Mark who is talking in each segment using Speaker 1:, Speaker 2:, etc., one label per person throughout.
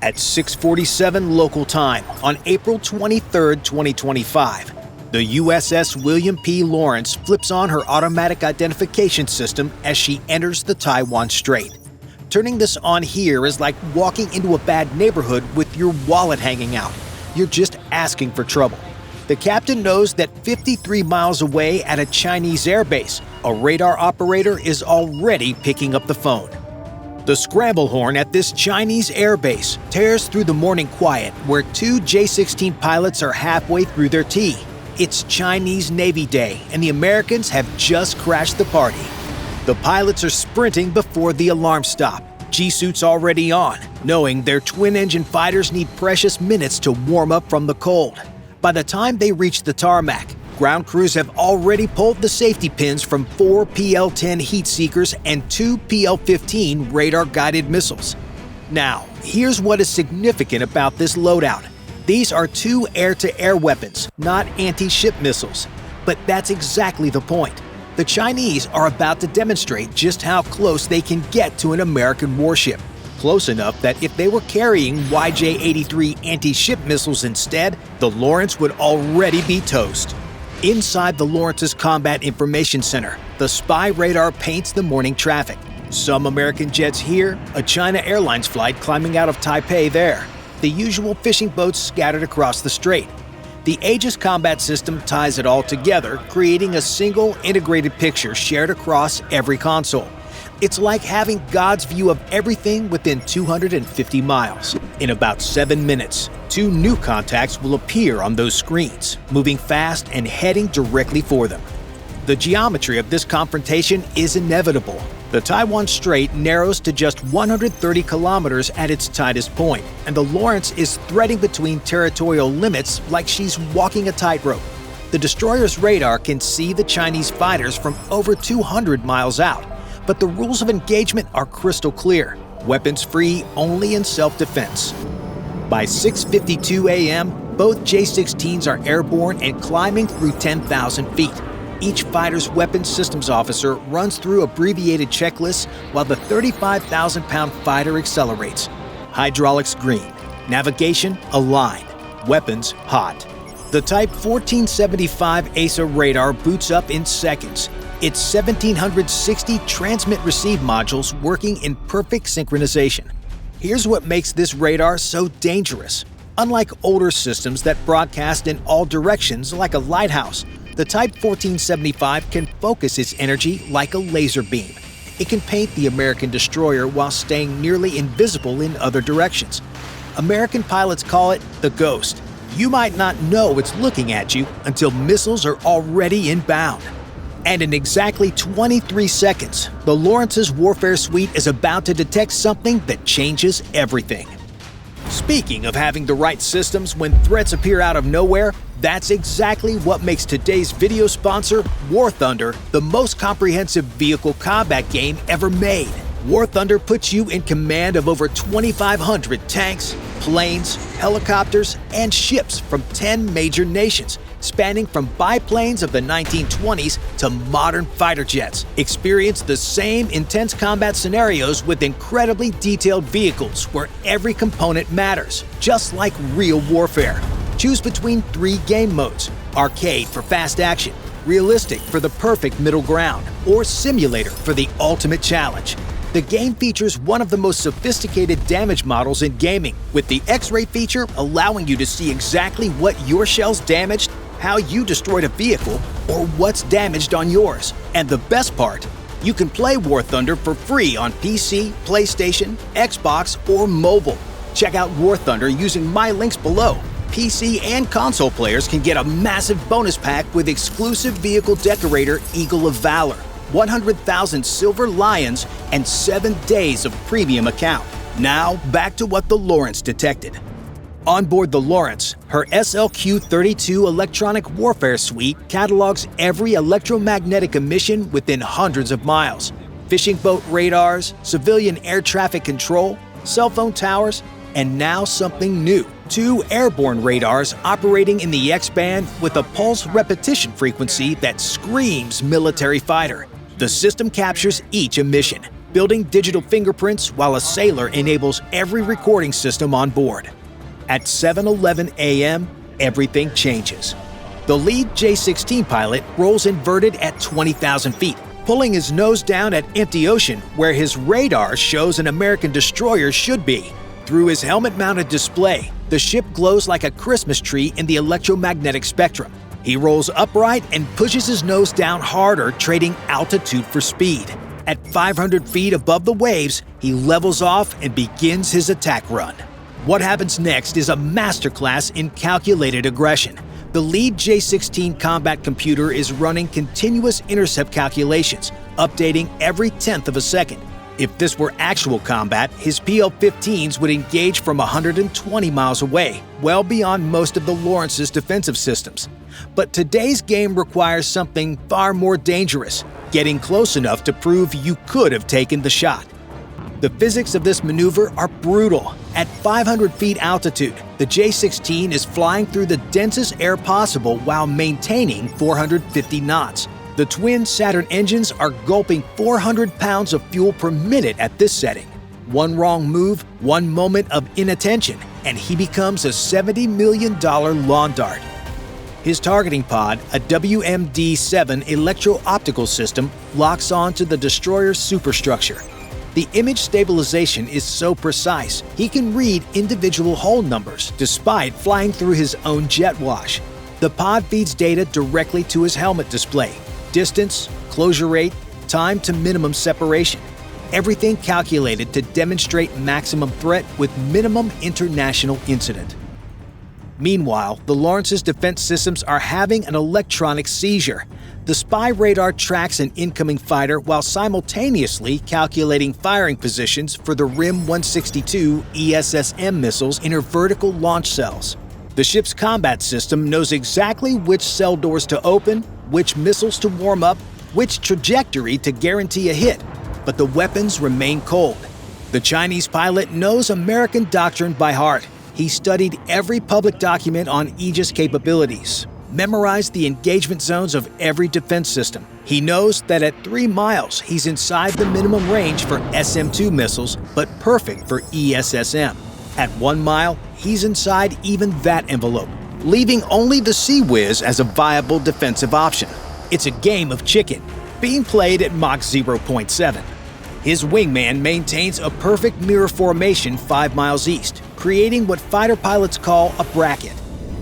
Speaker 1: At 6:47 local time on April 23, 2025, the USS William P. Lawrence flips on her automatic identification system as she enters the Taiwan Strait. Turning this on here is like walking into a bad neighborhood with your wallet hanging out. You're just asking for trouble. The captain knows that 53 miles away at a Chinese airbase, a radar operator is already picking up the phone. The scramble horn at this Chinese airbase tears through the morning quiet where two J-16 pilots are halfway through their tea. It's Chinese Navy Day, and the Americans have just crashed the party. The pilots are sprinting before the alarm stop, G-suits already on, knowing their twin-engine fighters need precious minutes to warm up from the cold. By the time they reach the tarmac, ground crews have already pulled the safety pins from 4 PL-10 heat seekers and 2 PL-15 radar-guided missiles. Now, here's what is significant about this loadout. These are 2 air-to-air weapons, not anti-ship missiles. But that's exactly the point. The Chinese are about to demonstrate just how close they can get to an American warship. Close enough that if they were carrying YJ-83 anti-ship missiles instead, the Lawrence would already be toast. Inside the Lawrence's Combat Information Center, the spy radar paints the morning traffic. Some American jets here, a China Airlines flight climbing out of Taipei there, the usual fishing boats scattered across the strait. The Aegis combat system ties it all together, creating a single integrated picture shared across every console. It's like having God's view of everything within 250 miles. In about 7 minutes, 2 new contacts will appear on those screens, moving fast and heading directly for them. The geometry of this confrontation is inevitable. The Taiwan Strait narrows to just 130 kilometers at its tightest point, and the Lawrence is threading between territorial limits like she's walking a tightrope. The destroyer's radar can see the Chinese fighters from over 200 miles out, but the rules of engagement are crystal clear. Weapons free only in self-defense. By 6:52 a.m., both J-16s are airborne and climbing through 10,000 feet. Each fighter's weapons systems officer runs through abbreviated checklists while the 35,000-pound fighter accelerates. Hydraulics green, navigation aligned, weapons hot. The Type 1475 ASA radar boots up in seconds. Its 1,760 transmit-receive modules working in perfect synchronization. Here's what makes this radar so dangerous. Unlike older systems that broadcast in all directions like a lighthouse, the Type 1475 can focus its energy like a laser beam. It can paint the American destroyer while staying nearly invisible in other directions. American pilots call it the Ghost. You might not know it's looking at you until missiles are already inbound. And in exactly 23 seconds, the Lawrence's warfare suite is about to detect something that changes everything. Speaking of having the right systems when threats appear out of nowhere, that's exactly what makes today's video sponsor, War Thunder, the most comprehensive vehicle combat game ever made. War Thunder puts you in command of over 2,500 tanks, planes, helicopters, and ships from 10 major nations, spanning from biplanes of the 1920s to modern fighter jets. Experience the same intense combat scenarios with incredibly detailed vehicles where every component matters, just like real warfare. Choose between 3 game modes: arcade for fast action, realistic for the perfect middle ground, or simulator for the ultimate challenge. The game features one of the most sophisticated damage models in gaming, with the X-ray feature allowing you to see exactly what your shells damaged, how you destroyed a vehicle, or what's damaged on yours. And the best part, you can play War Thunder for free on PC, PlayStation, Xbox, or mobile. Check out War Thunder using my links below. PC and console players can get a massive bonus pack with exclusive vehicle decorator Eagle of Valor, 100,000 Silver Lions, and 7 days of premium account. Now, back to what the Lawrence detected. On board the Lawrence, her SLQ-32 electronic warfare suite catalogs every electromagnetic emission within hundreds of miles. Fishing boat radars, civilian air traffic control, cell phone towers, and now something new. 2 airborne radars operating in the X-band with a pulse repetition frequency that screams military fighter. The system captures each emission, building digital fingerprints while a sailor enables every recording system on board. At 7:11 a.m., everything changes. The lead J-16 pilot rolls inverted at 20,000 feet, pulling his nose down at empty ocean where his radar shows an American destroyer should be. Through his helmet-mounted display, the ship glows like a Christmas tree in the electromagnetic spectrum. He rolls upright and pushes his nose down harder, trading altitude for speed. At 500 feet above the waves, he levels off and begins his attack run. What happens next is a masterclass in calculated aggression. The lead J-16 combat computer is running continuous intercept calculations, updating every tenth of a second. If this were actual combat, his PL-15s would engage from 120 miles away, well beyond most of the Lawrence's defensive systems. But today's game requires something far more dangerous, getting close enough to prove you could have taken the shot. The physics of this maneuver are brutal. At 500 feet altitude, the J-16 is flying through the densest air possible while maintaining 450 knots. The twin Saturn engines are gulping 400 pounds of fuel per minute at this setting. One wrong move, one moment of inattention, and he becomes a $70 million lawn dart. His targeting pod, a WMD-7 electro-optical system, locks onto the destroyer's superstructure. The image stabilization is so precise, he can read individual hull numbers despite flying through his own jet wash. The pod feeds data directly to his helmet display. Distance, closure rate, time to minimum separation. Everything calculated to demonstrate maximum threat with minimum international incident. Meanwhile, the Lawrence's defense systems are having an electronic seizure. The spy radar tracks an incoming fighter while simultaneously calculating firing positions for the RIM-162 ESSM missiles in her vertical launch cells. The ship's combat system knows exactly which cell doors to open, which missiles to warm up, which trajectory to guarantee a hit, but the weapons remain cold. The Chinese pilot knows American doctrine by heart. He studied every public document on Aegis capabilities, memorized the engagement zones of every defense system. He knows that at 3 miles, he's inside the minimum range for SM-2 missiles, but perfect for ESSM. At 1 mile, he's inside even that envelope, leaving only the Sea Whiz as a viable defensive option. It's a game of chicken, being played at Mach 0.7. His wingman maintains a perfect mirror formation 5 miles east, creating what fighter pilots call a bracket.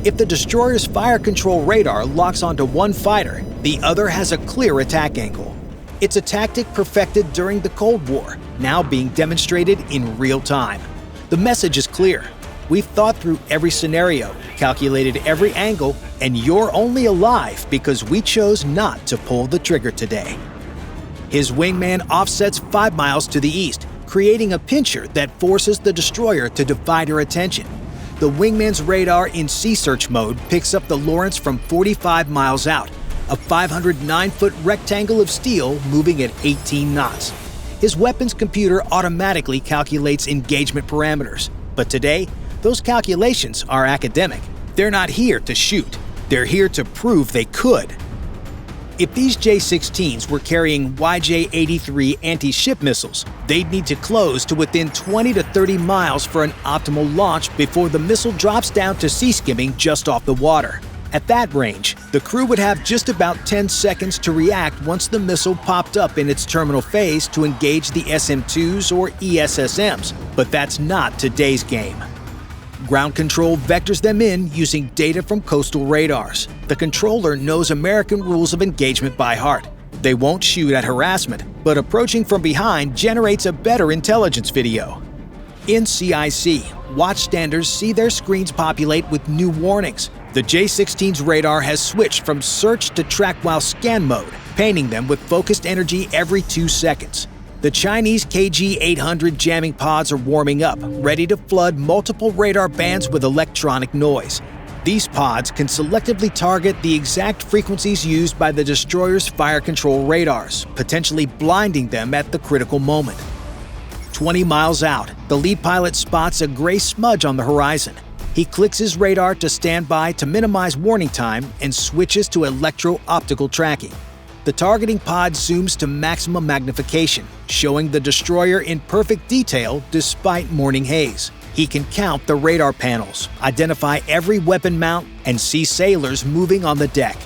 Speaker 1: If the destroyer's fire control radar locks onto one fighter, the other has a clear attack angle. It's a tactic perfected during the Cold War, now being demonstrated in real time. The message is clear. We've thought through every scenario, calculated every angle, and you're only alive because we chose not to pull the trigger today. His wingman offsets 5 miles to the east, creating a pincher that forces the destroyer to divide her attention. The wingman's radar in sea search mode picks up the Lawrence from 45 miles out, a 509-foot rectangle of steel moving at 18 knots. His weapons computer automatically calculates engagement parameters, but today, those calculations are academic. They're not here to shoot. They're here to prove they could. If these J-16s were carrying YJ-83 anti-ship missiles, they'd need to close to within 20 to 30 miles for an optimal launch before the missile drops down to sea skimming just off the water. At that range, the crew would have just about 10 seconds to react once the missile popped up in its terminal phase to engage the SM-2s or ESSMs, but that's not today's game. Ground control vectors them in using data from coastal radars. The controller knows American rules of engagement by heart. They won't shoot at harassment, but approaching from behind generates a better intelligence video. In CIC, watchstanders see their screens populate with new warnings. The J-16's radar has switched from search to track while scan mode, painting them with focused energy every 2 seconds. The Chinese KG-800 jamming pods are warming up, ready to flood multiple radar bands with electronic noise. These pods can selectively target the exact frequencies used by the destroyer's fire control radars, potentially blinding them at the critical moment. 20 miles out, the lead pilot spots a gray smudge on the horizon. He clicks his radar to stand by to minimize warning time and switches to electro-optical tracking. The targeting pod zooms to maximum magnification, showing the destroyer in perfect detail despite morning haze. He can count the radar panels, identify every weapon mount, and see sailors moving on the deck.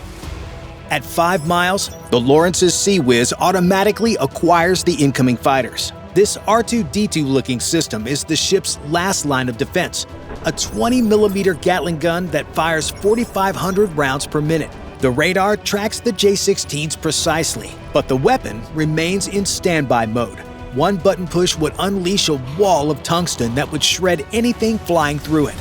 Speaker 1: At 5 miles, the Lawrence's Sea Whiz automatically acquires the incoming fighters. This R2-D2-looking system is the ship's last line of defense, a 20mm Gatling gun that fires 4,500 rounds per minute. The radar tracks the J-16s precisely, but the weapon remains in standby mode. One button push would unleash a wall of tungsten that would shred anything flying through it.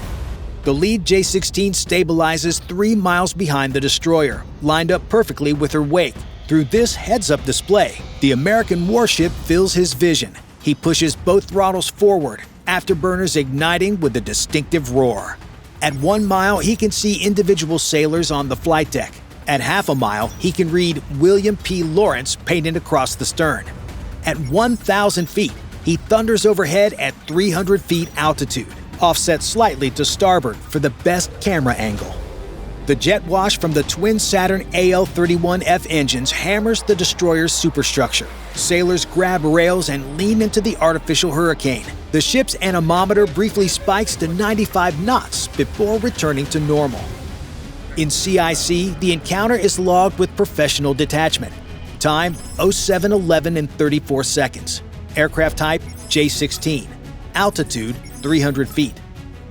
Speaker 1: The lead J-16 stabilizes 3 miles behind the destroyer, lined up perfectly with her wake. Through this heads-up display, the American warship fills his vision. He pushes both throttles forward, afterburners igniting with a distinctive roar. At 1 mile, he can see individual sailors on the flight deck. At half a mile, he can read William P. Lawrence painted across the stern. At 1,000 feet, he thunders overhead at 300 feet altitude, offset slightly to starboard for the best camera angle. The jet wash from the twin Saturn AL-31F engines hammers the destroyer's superstructure. Sailors grab rails and lean into the artificial hurricane. The ship's anemometer briefly spikes to 95 knots before returning to normal. In CIC, the encounter is logged with professional detachment. Time 07:11 and 34 seconds. Aircraft type J-16. Altitude 300 feet.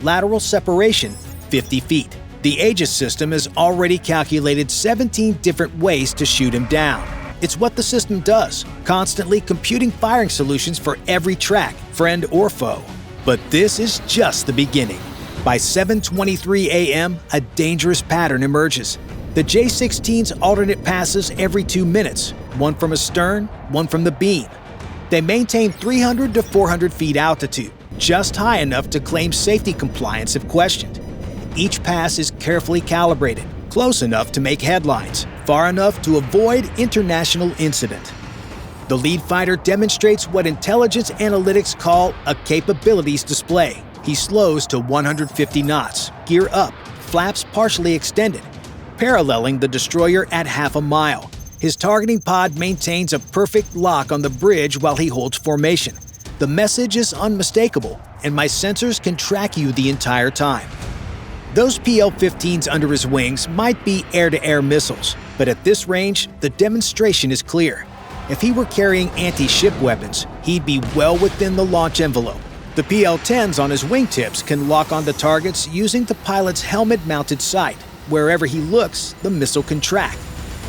Speaker 1: Lateral separation 50 feet. The Aegis system has already calculated 17 different ways to shoot him down. It's what the system does, constantly computing firing solutions for every track, friend or foe. But this is just the beginning. By 7:23 a.m., a dangerous pattern emerges. The J-16's alternate passes every 2 minutes, one from astern, one from the beam. They maintain 300 to 400 feet altitude, just high enough to claim safety compliance if questioned. Each pass is carefully calibrated, close enough to make headlines, far enough to avoid international incident. The lead fighter demonstrates what intelligence analytics call a capabilities display. He slows to 150 knots, gear up, flaps partially extended, paralleling the destroyer at half a mile. His targeting pod maintains a perfect lock on the bridge while he holds formation. The message is unmistakable, and my sensors can track you the entire time. Those PL-15s under his wings might be air-to-air missiles, but at this range, the demonstration is clear. If he were carrying anti-ship weapons, he'd be well within the launch envelope. The PL-10s on his wingtips can lock onto targets using the pilot's helmet-mounted sight. Wherever he looks, the missile can track.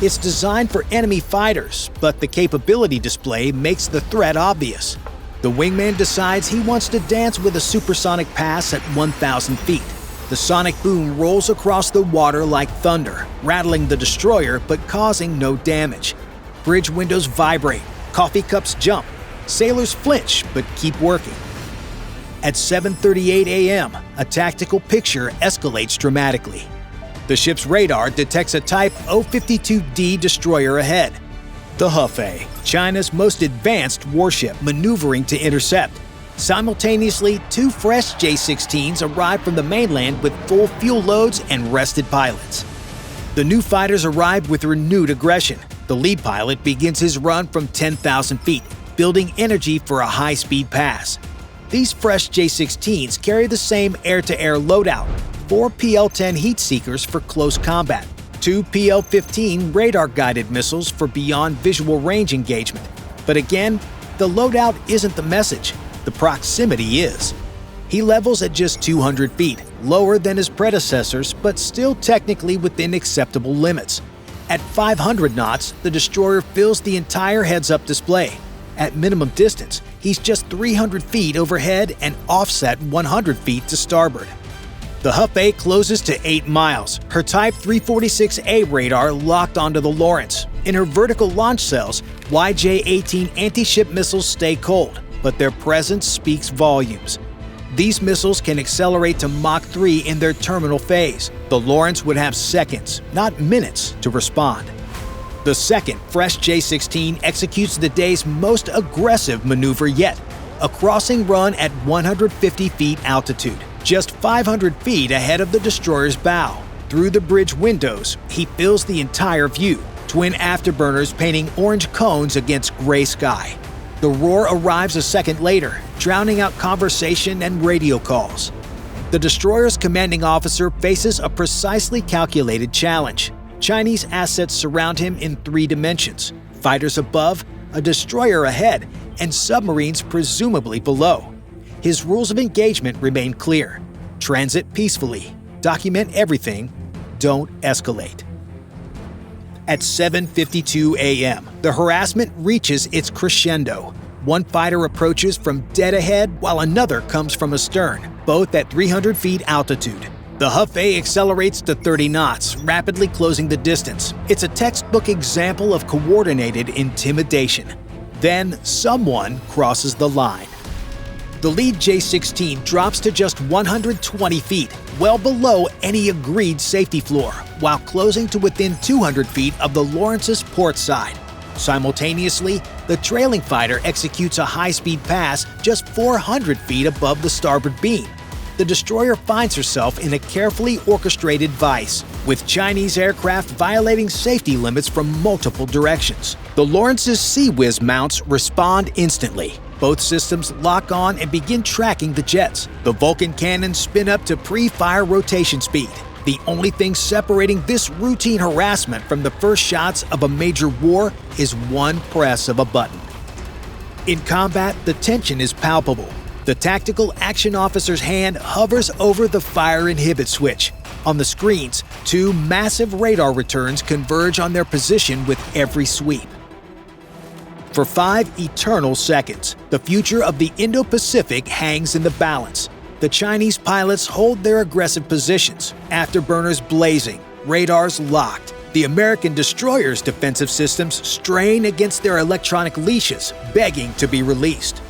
Speaker 1: It's designed for enemy fighters, but the capability display makes the threat obvious. The wingman decides he wants to dance with a supersonic pass at 1,000 feet. The sonic boom rolls across the water like thunder, rattling the destroyer but causing no damage. Bridge windows vibrate, coffee cups jump. Sailors flinch but keep working. At 7:38 a.m., a tactical picture escalates dramatically. The ship's radar detects a Type O-52D destroyer ahead. The Hefei, China's most advanced warship, maneuvering to intercept. Simultaneously, 2 fresh J-16s arrive from the mainland with full fuel loads and rested pilots. The new fighters arrive with renewed aggression. The lead pilot begins his run from 10,000 feet, building energy for a high-speed pass. These fresh J-16s carry the same air-to-air loadout, 4 PL-10 heat seekers for close combat, 2 PL-15 radar-guided missiles for beyond visual range engagement. But again, the loadout isn't the message. The proximity is. He levels at just 200 feet, lower than his predecessors, but still technically within acceptable limits. At 500 knots, the destroyer fills the entire heads-up display. At minimum distance, he's just 300 feet overhead and offset 100 feet to starboard. The Hefei closes to 8 miles, her Type 346A radar locked onto the Lawrence. In her vertical launch cells, YJ-18 anti-ship missiles stay cold, but their presence speaks volumes. These missiles can accelerate to Mach 3 in their terminal phase. The Lawrence would have seconds, not minutes, to respond. The second fresh J-16 executes the day's most aggressive maneuver yet, a crossing run at 150 feet altitude, just 500 feet ahead of the destroyer's bow. Through the bridge windows, he fills the entire view. twin afterburners painting orange cones against gray sky. The roar arrives a second later, drowning out conversation and radio calls. The destroyer's commanding officer faces a precisely calculated challenge. Chinese assets surround him in 3 dimensions: fighters above, a destroyer ahead, and submarines presumably below. His rules of engagement remain clear: transit peacefully, document everything, don't escalate. At 7:52 a.m., the harassment reaches its crescendo. One fighter approaches from dead ahead while another comes from astern, both at 300 feet altitude. The Hufei accelerates to 30 knots, rapidly closing the distance. It's a textbook example of coordinated intimidation. Then someone crosses the line. The lead J-16 drops to just 120 feet, well below any agreed safety floor, while closing to within 200 feet of the Lawrence's port side. Simultaneously, the trailing fighter executes a high-speed pass just 400 feet above the starboard beam. The destroyer finds herself in a carefully orchestrated vice, with Chinese aircraft violating safety limits from multiple directions. The Lawrence's Sea Whiz mounts respond instantly. Both systems lock on and begin tracking the jets. The Vulcan cannons spin up to pre-fire rotation speed. The only thing separating this routine harassment from the first shots of a major war is one press of a button. In combat, the tension is palpable. The tactical action officer's hand hovers over the fire inhibit switch. On the screens, 2 massive radar returns converge on their position with every sweep. For 5 eternal seconds, the future of the Indo-Pacific hangs in the balance. The Chinese pilots hold their aggressive positions, afterburners blazing, radars locked. The American destroyers' defensive systems strain against their electronic leashes, begging to be released.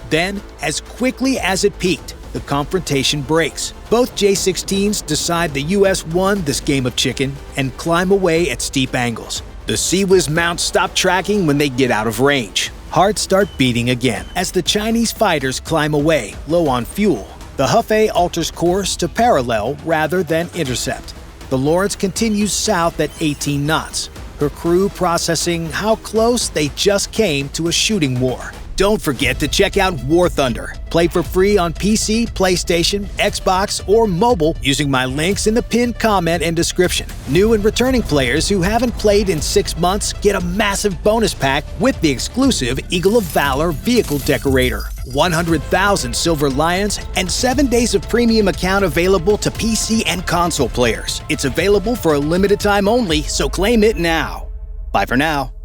Speaker 1: Then, as quickly as it peaked, the confrontation breaks. Both J-16s decide the U.S. won this game of chicken and climb away at steep angles. The Sea Whiz mounts stop tracking when they get out of range. Hearts start beating again as the Chinese fighters climb away, low on fuel. The Hufei alters course to parallel rather than intercept. The Lawrence continues south at 18 knots, her crew processing how close they just came to a shooting war. Don't forget to check out War Thunder. Play for free on PC, PlayStation, Xbox, or mobile using my links in the pinned comment and description. New and returning players who haven't played in 6 months get a massive bonus pack with the exclusive Eagle of Valor vehicle decorator, 100,000 Silver Lions, and 7 days of premium account available to PC and console players. It's available for a limited time only, so claim it now. Bye for now.